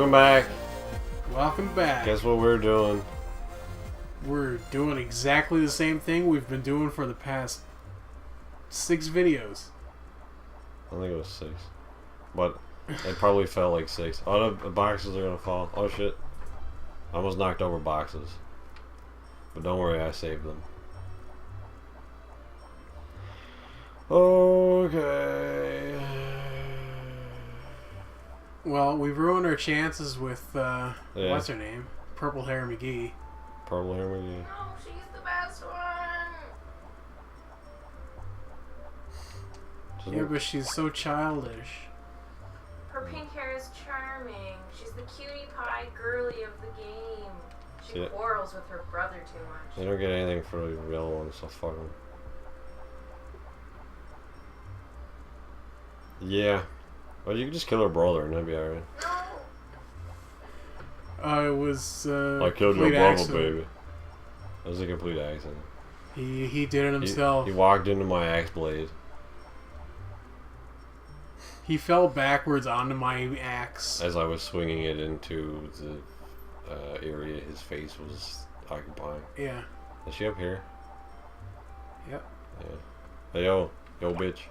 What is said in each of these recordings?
Welcome back. Welcome back. Guess what we're doing? We're doing exactly the same thing we've been doing for the past 6 videos. I think it was 6. But it probably felt like 6. Oh, the boxes are gonna fall. Oh shit. I almost knocked over boxes. But don't worry, I saved them. Okay. Well, we've ruined our chances with, Yeah. what's her name? Purple Hair McGee. Purple hair McGee. No, she's the best one. Yeah, but she's so childish. Her pink hair is charming. She's the cutie pie girly of the game. She Yeah. quarrels with her brother too much. They don't get anything for the yellow ones, so fuck them. Yeah. Well, you can just kill her brother and that'd be alright. No. It was, I killed your complete brother, accident. baby. That was a complete accident. He did it himself. He walked into my axe blade. He fell backwards onto my axe. As I was swinging it into the area his face was occupying. Yeah. Is she up here? Yep. Yeah. Hey, yo, bitch.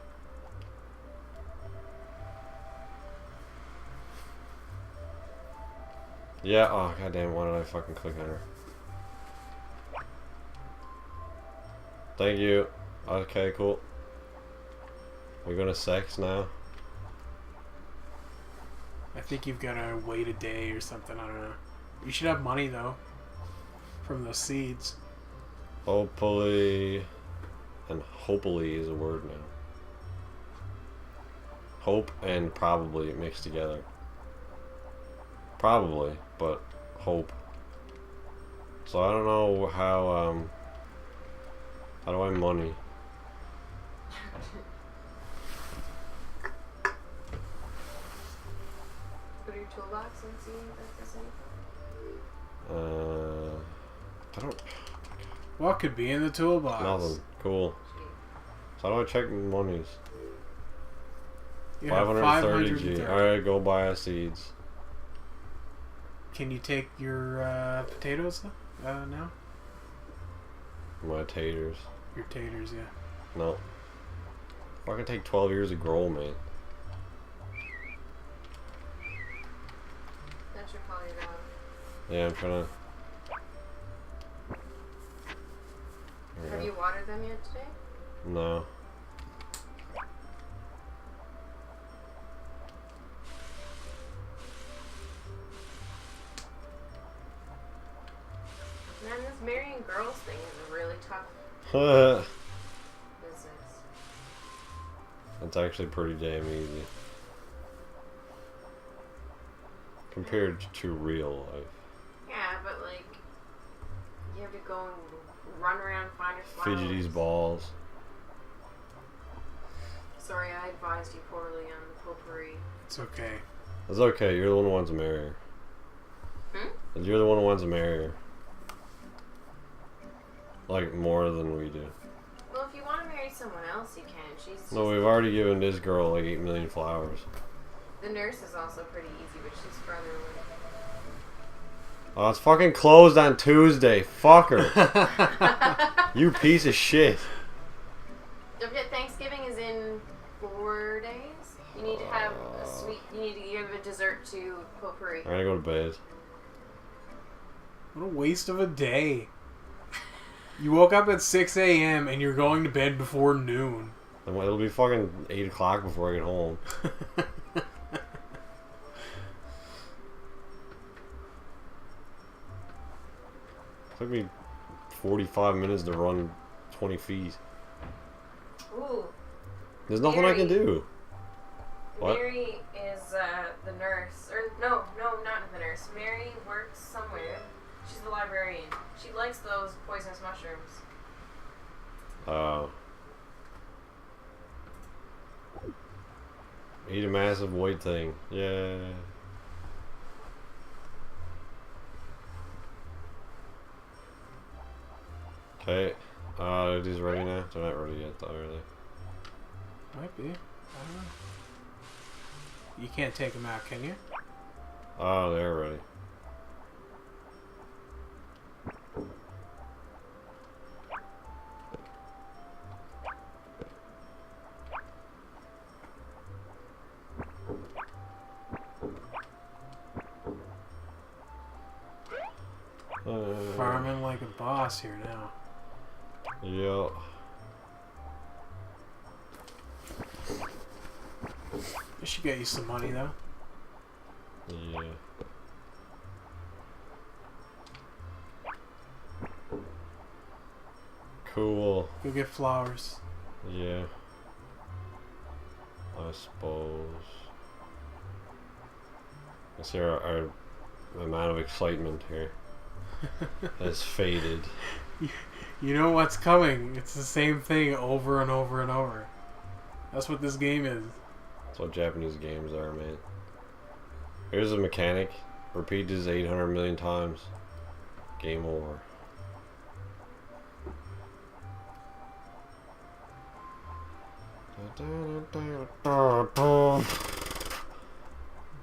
Yeah, oh goddamn, why did I fucking click on her? Thank you. Okay, cool. We're gonna sex now? I think you've got to wait a day or something. I don't know. You should have money, though, from those seeds. Hopefully, and hopefully is a word now. Hope and probably mixed together. Probably, but hope. So I don't know how do I money? Go to your toolbox and see if there's anything. I don't. What could be in the toolbox? Nothing. Cool. So how do I check monies? You have 530 G. 530. Alright, go buy us seeds. Can you take your potatoes now? My taters. Your taters, yeah. No. Fucking take 12 years to grow, man. That should call you down. Yeah, I'm trying to. Have you watered them yet today? No. Man, this marrying girls thing is a really tough business. It's actually pretty damn easy. Compared to real life. Yeah, but like, you have to go and run around and find your flowers. Fidgety's balls. Sorry, I advised you poorly on the potpourri. It's okay. It's okay, you're the one who wants to marry her. Hmm? You're the one who wants to marry her. Like, more than we do. Well, if you want to marry someone else, you can. She's just... No, we've already given this girl like 8 million flowers. The nurse is also pretty easy, but she's further away. Oh, it's fucking closed on Tuesday. Fuck her. You piece of shit. Don't forget, Thanksgiving is in 4 days. You need to have a sweet. You need to give a dessert to potpourri. I'm gonna go to bed. What a waste of a day. You woke up at 6 a.m. and you're going to bed before noon. And it'll be fucking 8 o'clock before I get home. Took me 45 minutes to run 20 feet. Ooh. There's nothing I can Mary. do. What? Mary is the nurse. Or no, not the nurse. Mary works somewhere. She's the librarian. She likes those poisonous mushrooms. Eat a massive white thing. Yeah. Okay. Are these ready now? They're not ready yet, though, are they? Might be. I don't know. You can't take them out, can you? Oh, they're ready. Farming like a boss here now. Yeah. I should get you some money though. Yeah. Cool. Go get flowers. Yeah. I suppose. I see our amount of excitement here has faded. You know what's coming. It's the same thing over and over and over. That's what this game is. That's what Japanese games are, man. Here's a mechanic. Repeat this 800 million times. Game over.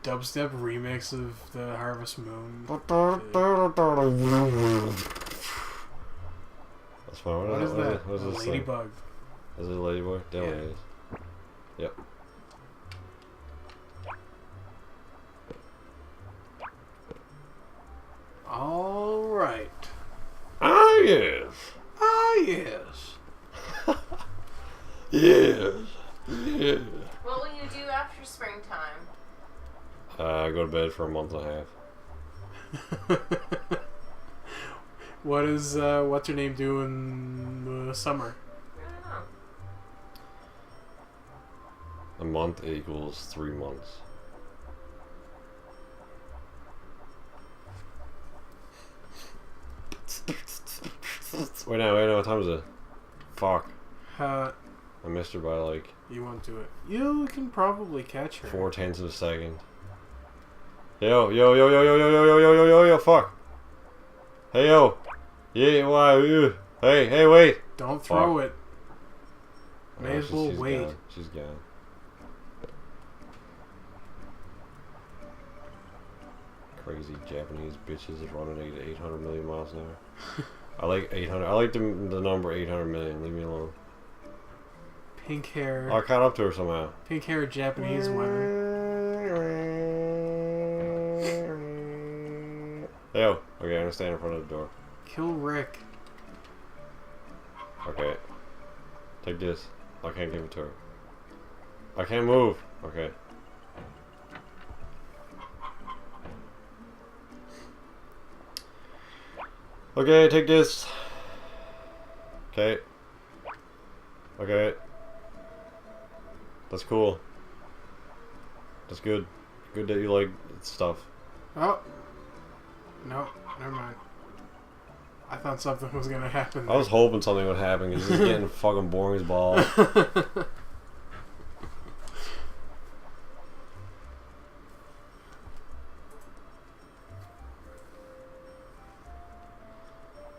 Dubstep remix of the Harvest Moon. That's fine. What is that? What is A this thing? ladybug. Is it a ladybug? Damn Yeah. it is. Yep. All right. Ah, yes. Ah, yes. Yes. Yeah. What will you do after springtime? Go to bed for a month and a half. What is what's her name do in the summer? I don't know. A month equals 3 months. Wait now, what time is it? Fuck. Uh, I missed her by like you won't do it. You can probably catch her. 0.4 of a second. Yo, fuck. Hey, yo. Yeah, why? Hey, wait. Don't throw it. May Oh, as well she's wait. Gone. She's gone. Crazy Japanese bitches is running at 800 million miles an hour. I like 800. I like the number 800 million. Leave me alone. Pink hair. I caught up to her somehow. Pink hair Japanese women. Yo. Okay, I'm gonna stand in front of the door. Kill Rick. Okay. Take this. I can't give it to her. I can't move. Okay. Okay, take this. Okay. Okay. That's cool. That's good. Good that you like stuff. Oh. No, never mind. I thought something was gonna happen. I was hoping something would happen because this is getting fucking boring as balls.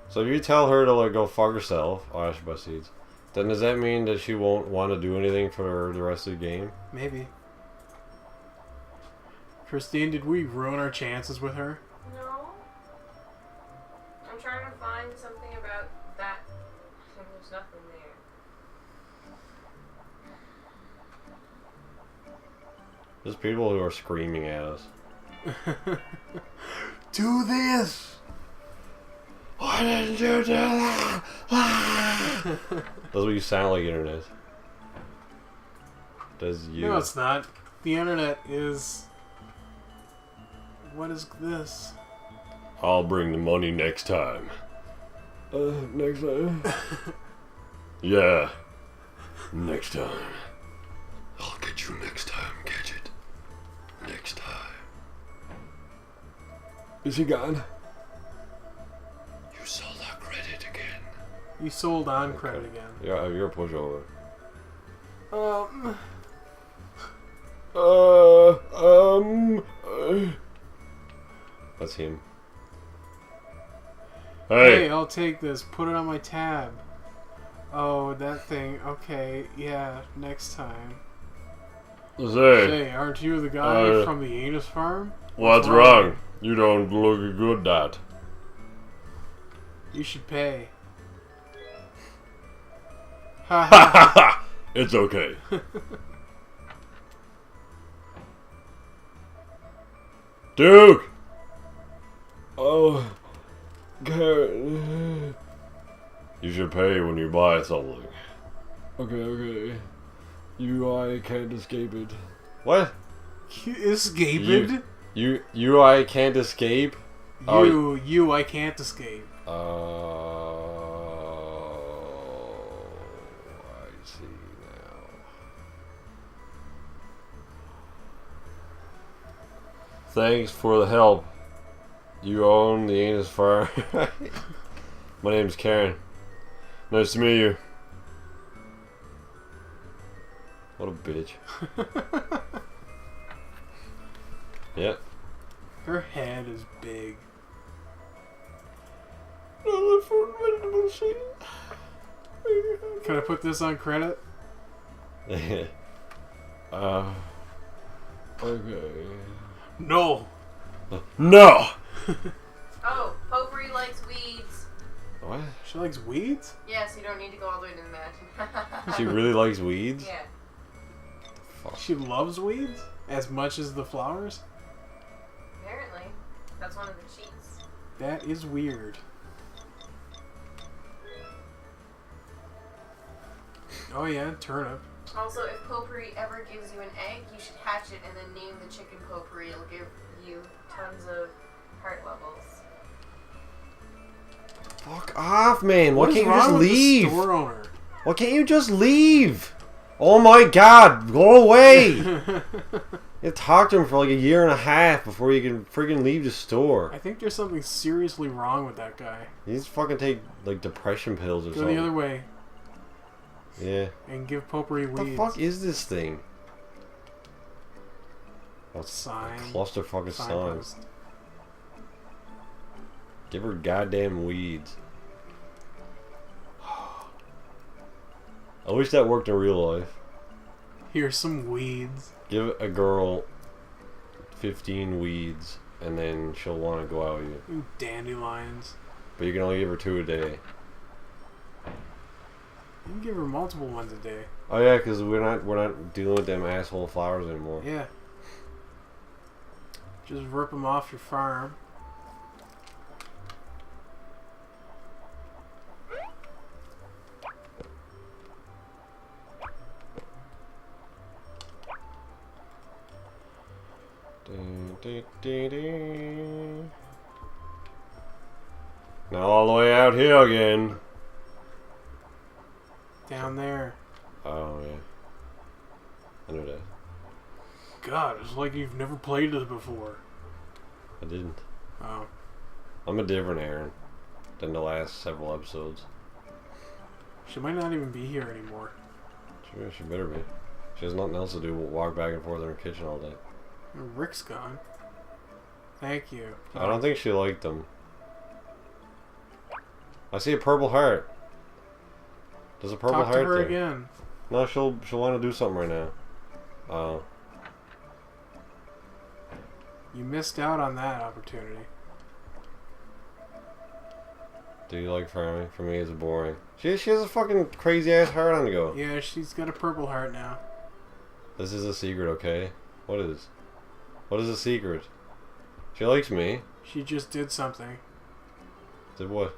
So if you tell her to like go fuck herself, oh I should buy seeds, then does that mean that she won't want to do anything for the rest of the game? Maybe. Christine, did we ruin our chances with her? No. I'm trying to find something about that. There's nothing there. There's people who are screaming at us. Do this! Why didn't you do that? That's what you sound like, internet. Does you? No, it's not. The internet is... What is this? I'll bring the money next time. Next time? Yeah. Next time. I'll get you next time, Gadget. Next time. Is he gone? You sold our credit again. You sold on credit again. Yeah, you're a pushover. Um... That's him. Hey, Hey! I'll take this. Put it on my tab. Oh, that thing. Okay, yeah, next time. Say, Say, aren't you the guy Uh, from the anus farm? What's wrong? You don't look good, Dad. You should pay. Ha ha ha. It's okay. Duke! Oh, God. You should pay when you buy something. Okay. I can't escape it. What? You escaped? I can't escape? I can't escape. I see now. Thanks for the help. You own the Anus Farm. My name's Karen. Nice to meet you. What a bitch. Yep. Her head is big. Can I put this on credit? Okay. No. No! Oh, Potpourri likes weeds. What? She likes weeds? Yes, you don't need to go all the way to the match. She really likes weeds? Yeah. Fuck. She loves weeds? As much as the flowers? Apparently. That's one of the cheats. That is weird. Oh yeah, turnip. Also, if Potpourri ever gives you an egg, you should hatch it and then name the chicken Potpourri. It'll give you tons of heart levels. Fuck off, man. Why What is can't you wrong just with the leave? store owner? Why can't you just leave? Oh my god, go away! You have to talk to him for like a year and a half before you can freaking leave the store. I think there's something seriously wrong with that guy. He needs to fucking take like depression pills or Go something. the other way Yeah. and give Potpourri What weeds. the fuck is this thing? Oh, it's Sign. a clusterfuck sign. Signpost. Give her goddamn weeds. I wish that worked in real life. Here's some weeds. Give a girl 15 weeds and then she'll want to go out with you. Ooh, dandelions. But you can only give her 2 a day. You can give her multiple ones a day. Oh yeah, because we're not dealing with them asshole flowers anymore. Yeah. Just rip them off your farm. Now all the way out here again. Down there. Oh yeah. I knew that. God, it's like you've never played this before. I didn't. Oh. I'm a different Aaron than the last several episodes. She might not even be here anymore. Sure, she better be. She has nothing else to do but walk back and forth in her kitchen all day. Rick's gone. Thank you. I don't think she liked them. I see a purple heart. There's a purple Talk heart to her there. again. No, she'll want to do something right now. Oh. You missed out on that opportunity. Do you like farming? For me, it's boring. She has a fucking crazy ass heart on the go. Yeah, she's got a purple heart now. This is a secret, okay? What is? What is the secret? She likes me. She just did something. Did what?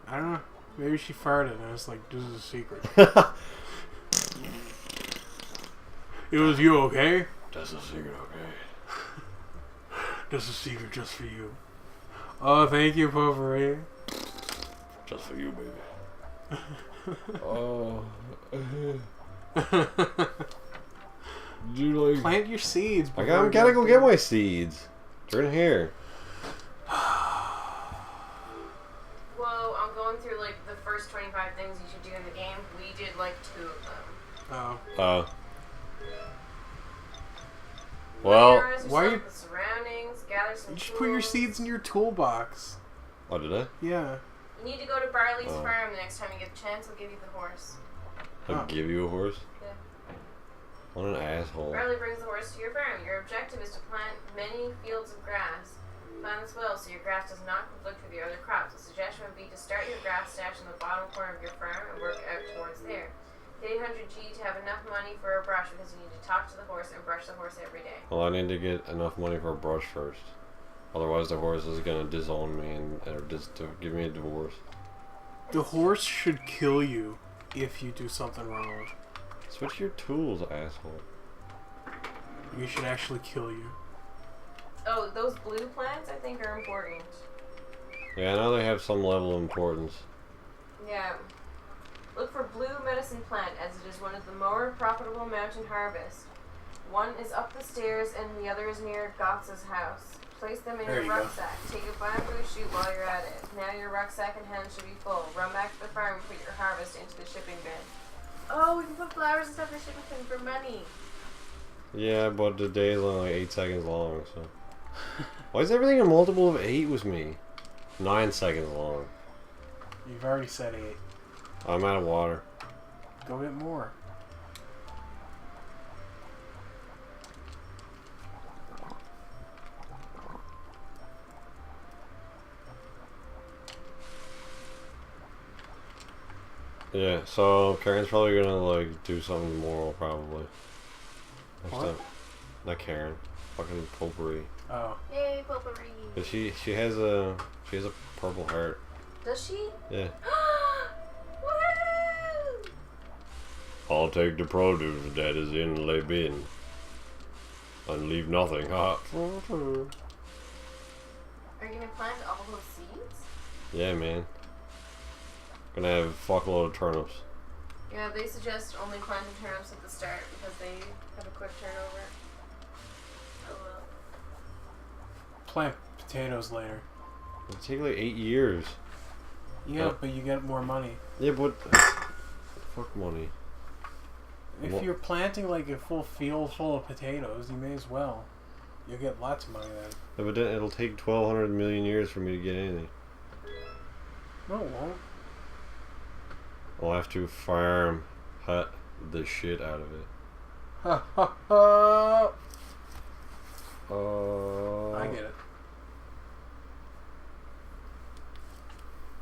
I don't know. Maybe she farted and I was like, this is a secret. It was you, okay? That's a secret, okay? This is a secret just for you. Oh, thank you, Potpourri. Just for you, baby. Oh. Do you like... Plant your seeds. I gotta go get my seeds. They're in here. Well, I'm going through like the first 25 things you should do in the game. We did like 2 of them. Oh. Well, Familiarize why yourself you- with the surroundings, gather some You just put your tools. seeds in your toolbox. oh, did I? Yeah. You need to go to Barley's Oh. farm the next time you get a chance. I'll give you the horse. I'll Oh. give you a horse. Yeah. What an asshole. Riley brings the horse to your farm. Your objective is to plant many fields of grass. Plan this well so your grass does not conflict with your other crops. A suggestion would be to start your grass stash in the bottom corner of your farm and work out towards there. Get 800G to have enough money for a brush because you need to talk to the horse and brush the horse every day. Well, I need to get enough money for a brush first. Otherwise, the horse is gonna disown me or just to give me a divorce. The horse should kill you if you do something wrong. Switch your tools, asshole. You should actually kill you. Oh, those blue plants I think are important. Yeah, now they have some level of importance. Yeah. Look for blue medicine plant as it is one of the more profitable mountain harvests. One is up the stairs and the other is near Gotz's house. Place them in There your you go. rucksack. Take a bamboo shoot while you're at it. Now your rucksack and hands should be full. Run back to the farm and put your harvest into the shipping bin. Oh, we can put flowers and stuff in the shipping bin for money. Yeah, but the day is only like 8 seconds long, so. Why is everything a multiple of 8 with me? 9 seconds long. You've already said 8. I'm out of water. Go get more. Yeah, so Karen's probably gonna like do something immoral probably. Next What? time. Not Karen. Fucking Potpourri. Oh. Yay, potpourri. But she has a purple heart. Does she? Yeah. Woo! I'll take the produce that is in the bin. And leave nothing. Are you gonna plant all those seeds? Yeah, man. Gonna have a fuckload of turnips. Yeah, they suggest only planting turnips at the start because they have a quick turnover. Oh well. Plant potatoes later. It'll take like 8 years. Yeah, Huh? but you get more money. Yeah, but fuck money. If Well- you're planting like a full field full of potatoes, you may as well. You'll get lots of money then. Yeah, but then it'll take 1,200 million years for me to get anything. No, it won't. I'll have to farm hut the shit out of it. Ha ha ha! Uh, I get it.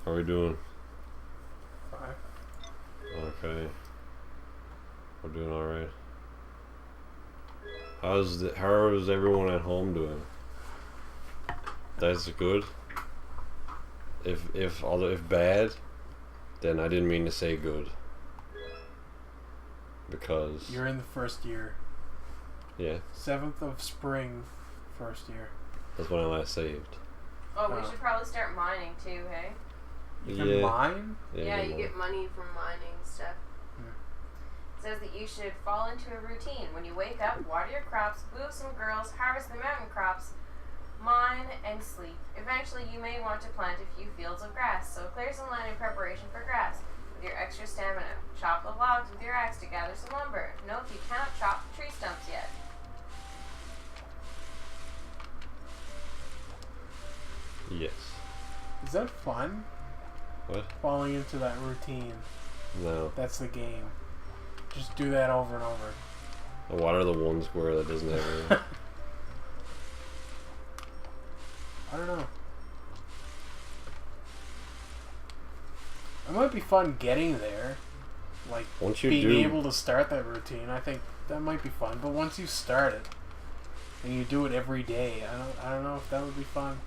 How are we doing? 5. Okay. We're doing alright. How's everyone at home doing? That's good. If bad, then I didn't mean to say good. Because You're in the first year. yeah, 7th of spring, first year. that's when I last saved. Oh, we Oh. should probably start mining too, hey? You can Yeah. mine? Yeah, you more. get money from mining stuff. Hmm. It says that you should fall into a routine. When you wake up, water your crops, boo some girls, harvest the mountain crops, mine, and sleep. Eventually, you may want to plant a few fields of grass, so clear some land in preparation for grass. With your extra stamina, chop the logs with your axe to gather some lumber. Note you cannot chop the tree stumps yet. Yes. Is that fun? What? Falling into that routine. No. That's the game. Just do that over and over. And water the one square that doesn't have any. I don't know. It might be fun getting there. Like, Once you being do, able to start that routine. I think that might be fun. But once you start it, and you do it every day, I don't know if that would be fun.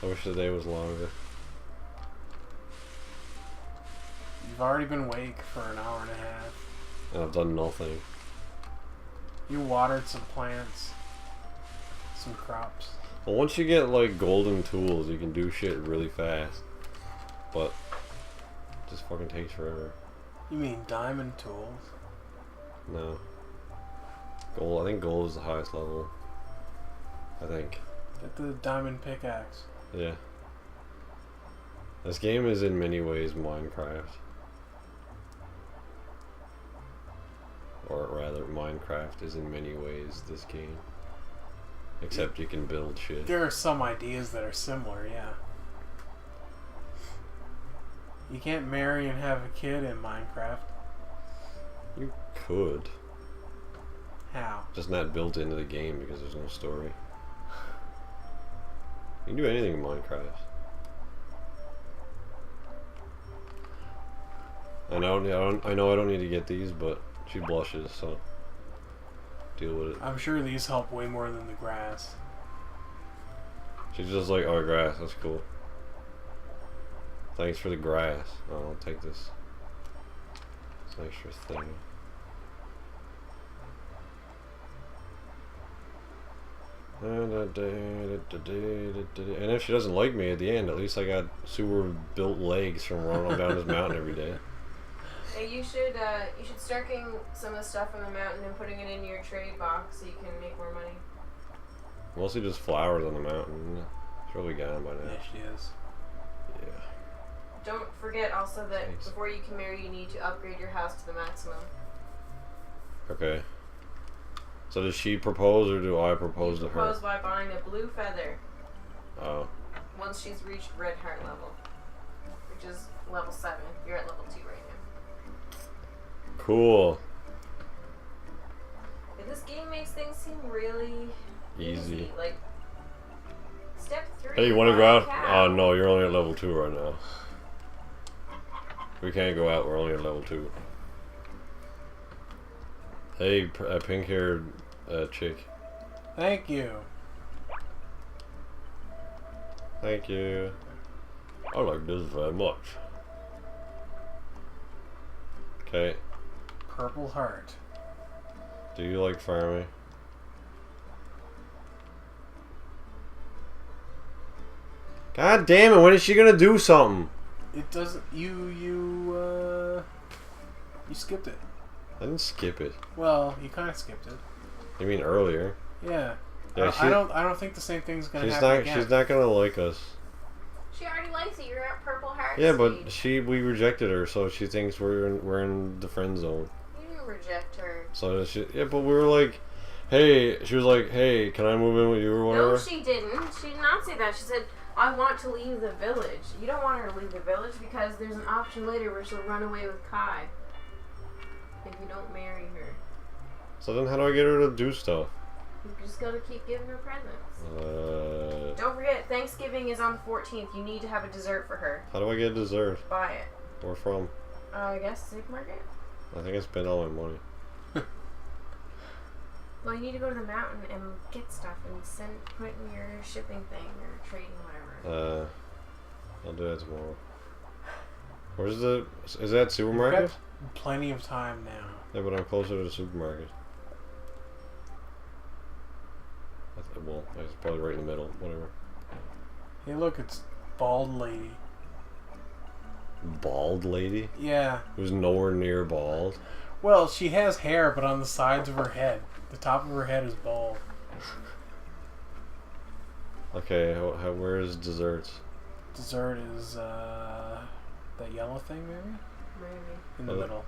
I wish the day was longer. You've already been awake for an hour and a half. And I've done nothing. You watered some plants, some crops. Well, once you get like golden tools, you can do shit really fast. But it just fucking takes forever. You mean diamond tools? No. Gold. I think gold is the highest level. I think. Get the diamond pickaxe. Yeah. This game is in many ways Minecraft. Or rather, Minecraft is in many ways this game. Except you can build shit. There are some ideas that are similar, yeah. You can't marry and have a kid in Minecraft. You could. How? Just not built into the game because there's no story. You can do anything in Minecraft. I know I don't need to get these, but she blushes, so deal with it. I'm sure these help way more than the grass. She's just like, oh, grass, that's cool. Thanks for the grass. Oh, I'll take this. It's an extra thing. And if she doesn't like me at the end, at least I got super built legs from running down this mountain every day. Hey, you should start getting some of the stuff from the mountain and putting it in your trade box so you can make more money. Mostly just flowers on the mountain. It's probably gone by now. Yeah, she is. Yeah. Don't forget also that Thanks. before you can marry, you need to upgrade your house to the maximum. Okay. So does she propose or do I propose to her? Propose by buying a blue feather Oh. once she's reached red heart level, which is level 7. You're at level 2 right now. Cool. Yeah, this game makes things seem really Easy. Like, step 3. Hey, you want to go out? cow. Oh no, you're only at level 2 right now. We can't go out, we're only at level 2. Hey, pink-haired chick. Thank you. Thank you. I like this very much. Okay, Purple heart. do you like farming? God damn it, when is she gonna do something? It doesn't. You skipped it. I didn't skip it. Well, you kind of skipped it. You mean earlier? Yeah. Yeah, I don't think the same thing's gonna happen again. She's not gonna like us. She already likes it. You're at purple heart. Yeah, but stage. we rejected her, so she thinks we're in the friend zone. You didn't reject her. So yeah, but we were like, hey, she was like, hey, can I move in with you or whatever? No, she didn't. She did not say that. She said, I want to leave the village. You don't want her to leave the village because there's an option later where she'll run away with Kai if you don't marry her. So then how do I get her to do stuff? You just gotta keep giving her presents. Don't forget, Thanksgiving is on the 14th. You need to have a dessert for her. How do I get dessert? Buy it. Where from? I guess supermarket. I think I spent all my money. Well, you need to go to the mountain and get stuff and put in your shipping thing or trading whatever. I'll do that tomorrow. Where's is that supermarket? We've got plenty of time now. Yeah, but I'm closer to the supermarket. Well, it's probably right in the middle. Whatever. Hey, look, it's bald lady. Bald lady? Yeah. Who's nowhere near bald. Well, she has hair, but on the sides of her head. The top of her head is bald. Okay, where's desserts? Dessert is that yellow thing, maybe? Maybe. In the middle.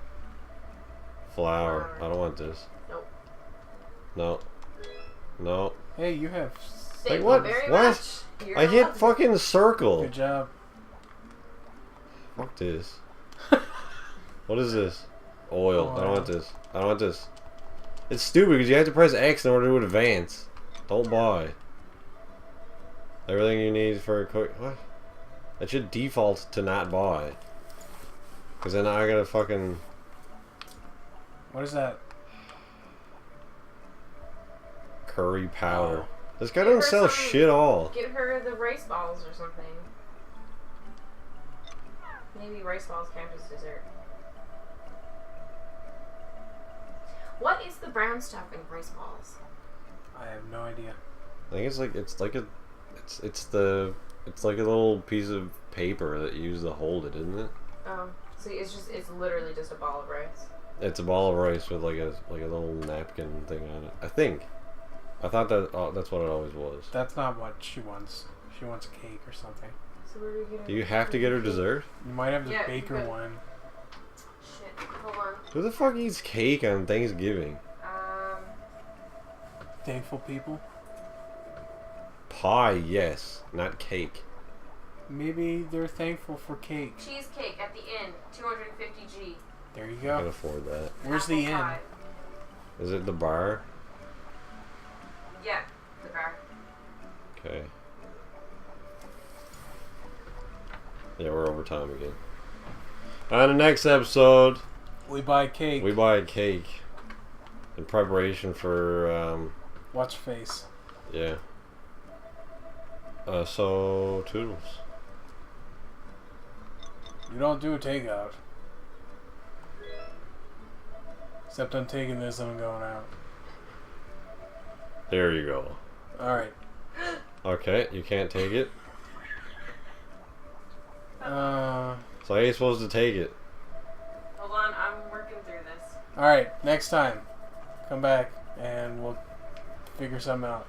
Flour. I don't want this. Nope. No. No. Hey, you have. Thank what? you very What? much. You're I hit allowed- fucking circle. Good job. Fuck this. What is this? Oil. I don't want this. I don't want this. It's stupid because you have to press X in order to advance. Don't buy. Everything you need for a cook. What? That should default to not buy. Because then I gotta fucking. What is that? Curry powder. Oh. This guy Give doesn't her sell some- shit all. Give her the rice balls or something. Maybe rice balls count as dessert. What is the brown stuff in rice balls? I have no idea. I think it's like a little piece of paper that you use to hold it, isn't it? Oh, so it's literally just a ball of rice. It's a ball of rice with like a little napkin thing on it. I think. I thought that's what it always was. That's not what she wants. She wants a cake or something. So where do we get Do you have to get her dessert? You might have the Yeah, baker but- one. Shit, hold on. Who the fuck eats cake on Thanksgiving? Thankful people. Pie, yes, not cake. Maybe they're thankful for cake. Cheesecake at the inn, 250G. There you I can go. afford that. Where's the inn? Apple pie. Is it the bar? Yeah, the car. Okay. Yeah, we're over time again. On the next episode, We buy cake. we buy a cake in preparation for, Watch face. yeah. So, toodles. You don't do a takeout. Except I'm taking this and I'm going out. There you go. Alright. Okay, you can't take it. So how are you supposed to take it? Hold on, I'm working through this. Alright, next time. Come back and we'll figure something out.